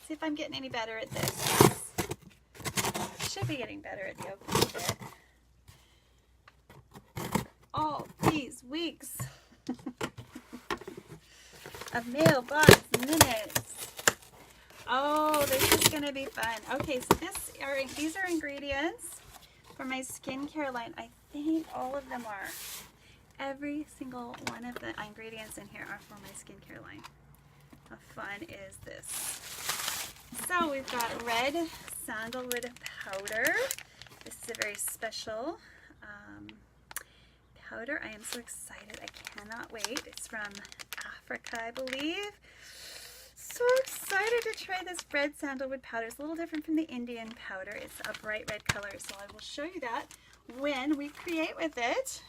see if I'm getting any better at this. Should be getting better at the opening bit. All these weeks of mailbox minutes. Oh, this is going to be fun. Okay, so these are ingredients for my skincare line. I think all of them are. Every single one of the ingredients in here are for my skincare line. How fun is this? So we've got red sandalwood powder. This is a very special powder. I am so excited. I cannot wait. It's from Africa, I believe. So excited to try this red sandalwood powder. It's a little different from the Indian powder. It's a bright red color, so I will show you that when we create with it.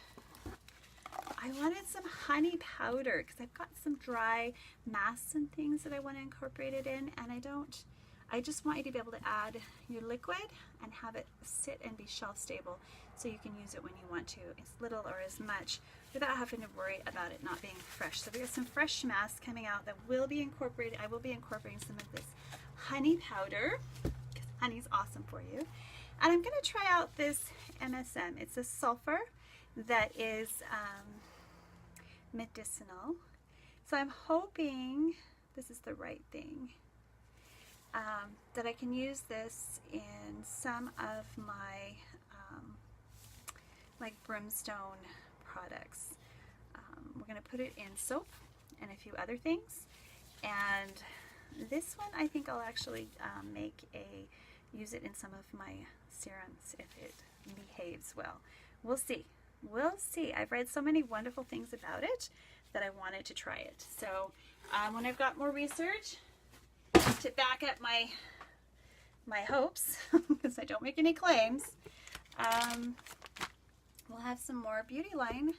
I wanted some honey powder because I've got some dry masks and things that I want to incorporate it in, and I just want you to be able to add your liquid and have it sit and be shelf stable so you can use it when you want to, as little or as much, without having to worry about it not being fresh. So we got some fresh masks coming out that will be incorporated. I will be incorporating some of this honey powder because honey's awesome for you. And I'm going to try out this MSM. It's a sulfur that is medicinal. So I'm hoping this is the right thing. That I can use this in some of my like brimstone products. We're going to put it in soap and a few other things, and this one I think I'll actually use it in some of my serums if it behaves well. We'll see. We'll see. I've read so many wonderful things about it that I wanted to try it. So when I've got more research to back up my hopes, because I don't make any claims, we'll have some more beauty line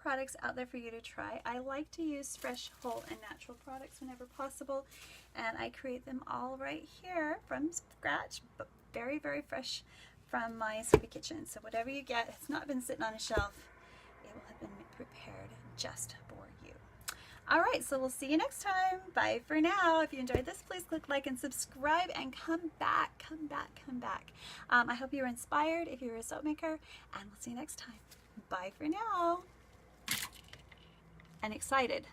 products out there for you to try. I like to use fresh, whole, and natural products whenever possible, and I create them all right here from scratch, but very, very fresh from my Soapy Kitchen. So whatever you get, it's not been sitting on a shelf. It will have been prepared just for you. All right, so we'll see you next time. Bye for now. If you enjoyed this, please click like and subscribe and come back, come back, come back. I hope you were inspired if you're a soap maker, and we'll see you next time. Bye for now. And excited.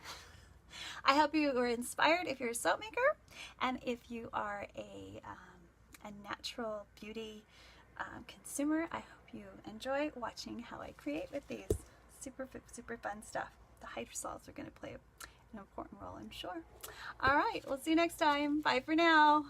I hope you were inspired if you're a soap maker, and if you are a natural beauty consumer, I hope you enjoy watching how I create with these super fun stuff. The hydrosols are going to play an important role, I'm sure. All right, we'll see you next time. Bye for now.